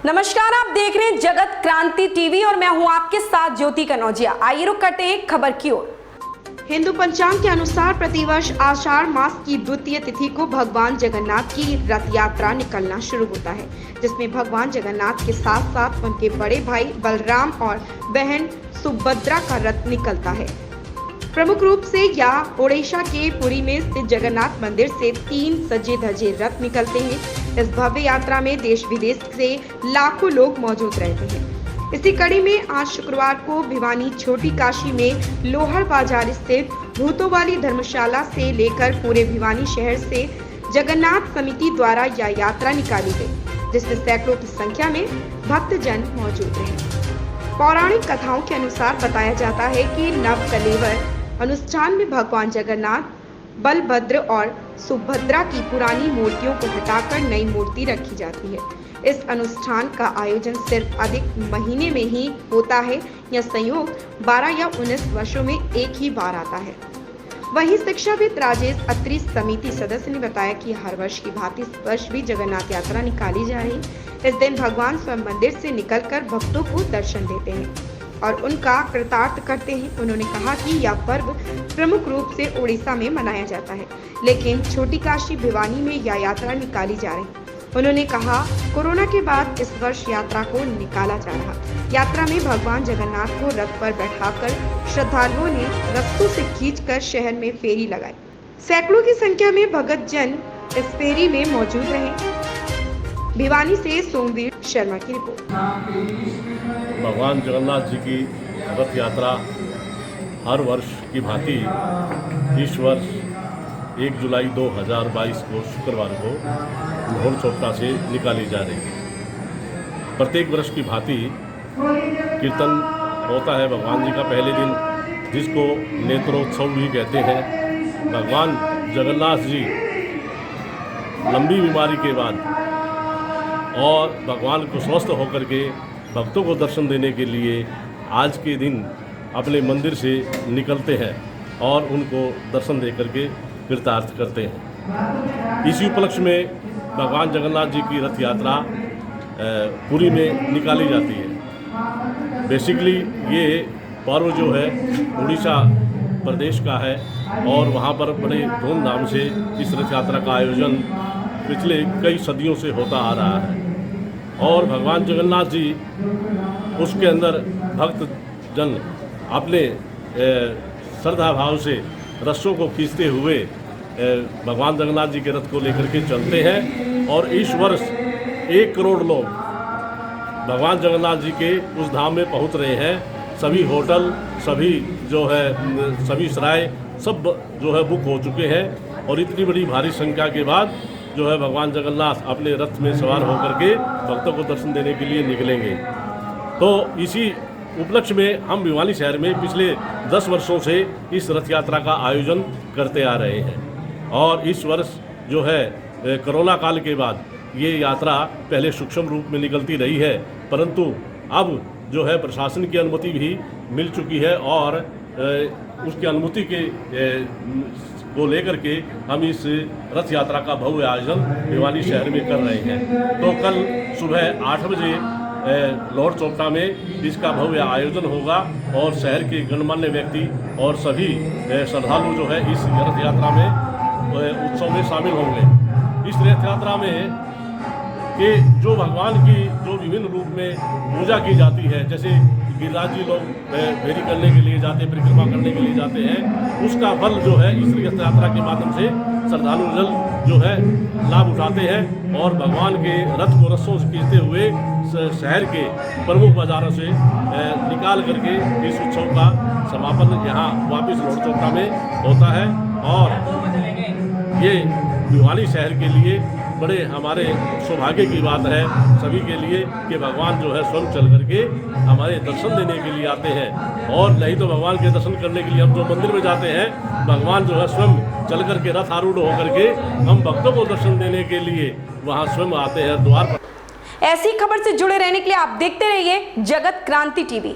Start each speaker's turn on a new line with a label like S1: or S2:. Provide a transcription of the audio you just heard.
S1: नमस्कार, आप देख रहे हैं जगत क्रांति टीवी और मैं हूं आपके साथ ज्योति कनौजिया। आइए रुक करते हैं खबर की ओर। हिंदू पंचांग के अनुसार प्रतिवर्ष आषाढ़ मास की द्वितीय तिथि को भगवान जगन्नाथ की रथ यात्रा निकलना शुरू होता है, जिसमें भगवान जगन्नाथ के साथ साथ उनके बड़े भाई बलराम और बहन सुभद्रा का रथ निकलता है। प्रमुख रूप से यह ओडिशा के पुरी में स्थित जगन्नाथ मंदिर से 3 सजे धजे रथ निकलते हैं। इस भव्य यात्रा में देश विदेश से लाखों लोग मौजूद रहते हैं। इसी कड़ी में आज शुक्रवार को भिवानी छोटी काशी में लोहड़ बाजार स्थित भूतों वाली धर्मशाला से लेकर पूरे भिवानी शहर से जगन्नाथ समिति द्वारा यह यात्रा निकाली गई, जिसमें सैकड़ों की संख्या में भक्तजन मौजूद रहे। पौराणिक कथाओं के अनुसार बताया जाता है कि नव कलेवर अनुष्ठान में भगवान जगन्नाथ, बलभद्र और सुभद्रा की पुरानी मूर्तियों को हटाकर नई मूर्ति रखी जाती है। इस अनुष्ठान का आयोजन सिर्फ अधिक महीने में ही होता है। यह संयोग 12 या 19 वर्षों में एक ही बार आता है। वहीं शिक्षाविद राजेश अत्री समिति सदस्य ने बताया कि हर वर्ष की भांति इस वर्ष भी जगन्नाथ यात्रा निकाली जा रही। इस दिन भगवान स्वयं मंदिर से निकलकर भक्तों को दर्शन देते हैं और उनका कृतार्थ करते हैं। उन्होंने कहा कि यह पर्व प्रमुख रूप से ओडिशा में मनाया जाता है, लेकिन छोटी काशी भिवानी में यह यात्रा निकाली जा रही। उन्होंने कहा, कोरोना के बाद इस वर्ष यात्रा को निकाला जा रहा। यात्रा में भगवान जगन्नाथ को रथ पर बैठाकर श्रद्धालुओं ने रस्सों से खींचकर शहर में फेरी लगाई। सैकड़ों की संख्या में भक्त जन इस फेरी में मौजूद रहे। भिवानी से सोमवीर शर्मा की रिपोर्ट।
S2: भगवान जगन्नाथ जी की रथ यात्रा हर वर्ष की भांति इस वर्ष 1 जुलाई 2022 को शुक्रवार को लोहड़ चौपटा से निकाली जा रही है। प्रत्येक वर्ष की भांति कीर्तन होता है भगवान जी का पहले दिन, जिसको नेत्रोत्सव भी कहते हैं। भगवान जगन्नाथ जी लंबी बीमारी के बाद और भगवान को स्वस्थ होकर के भक्तों को दर्शन देने के लिए आज के दिन अपने मंदिर से निकलते हैं और उनको दर्शन दे करके कृतार्थ करते हैं। इसी उपलक्ष्य में भगवान जगन्नाथ जी की रथ यात्रा पुरी में निकाली जाती है। बेसिकली ये पर्व जो है उड़ीसा प्रदेश का है और वहाँ पर बड़े धूमधाम से इस रथ यात्रा का आयोजन पिछले कई सदियों से होता आ रहा है और भगवान जगन्नाथ जी उसके अंदर भक्त जन अपने श्रद्धा भाव से रस्सों को खींचते हुए भगवान जगन्नाथ जी के रथ को लेकर के चलते हैं और इस वर्ष 1 करोड़ लोग भगवान जगन्नाथ जी के उस धाम में पहुंच रहे हैं। सभी होटल, सभी जो है सभी सराय सब जो है बुक हो चुके हैं और इतनी बड़ी भारी संख्या के बाद जो है भगवान जगन्नाथ अपने रथ में सवार होकर के भक्तों को दर्शन देने के लिए निकलेंगे। तो इसी उपलक्ष्य में हम भिवानी शहर में पिछले 10 वर्षों से इस रथ यात्रा का आयोजन करते आ रहे हैं और इस वर्ष जो है कोरोना काल के बाद ये यात्रा पहले सूक्ष्म रूप में निकलती रही है, परंतु अब जो है प्रशासन की अनुमति भी मिल चुकी है और उसकी अनुमति के को लेकर के हम इस रथ यात्रा का भव्य आयोजन भिवानी शहर में कर रहे हैं। तो कल सुबह 8 बजे लोहड़ चौपटा में इसका भव्य आयोजन होगा और शहर के गणमान्य व्यक्ति और सभी श्रद्धालु जो है इस रथ यात्रा में उत्सव में शामिल होंगे। इस रथ यात्रा में कि जो भगवान की जो विभिन्न रूप में पूजा की जाती है, जैसे गिरिराज जी लोग फेरी करने के लिए जाते हैं, परिक्रमा करने के लिए जाते हैं, उसका फल जो है इस रथ यात्रा के माध्यम से श्रद्धालु जल जो है लाभ उठाते हैं और भगवान के रथ को रस्सों से खींचते हुए शहर के प्रमुख बाजारों से निकाल करके इस उत्सव का समापन यहाँ वापस लोहड़ चौपटा में होता है। और ये भिवानी शहर के लिए बड़े हमारे सौभाग्य की बात है सभी के लिए कि भगवान जो है स्वयं चल करके हमारे दर्शन देने के लिए आते हैं। और नहीं तो भगवान के दर्शन करने के लिए हम जो मंदिर में जाते हैं, भगवान जो है स्वयं चल करके रथ आरूढ़ होकर के हम भक्तों को दर्शन देने के लिए वहाँ स्वयं आते हैं द्वार पर।
S1: ऐसी खबर से जुड़े रहने के लिए आप देखते रहिए जगत क्रांति टीवी।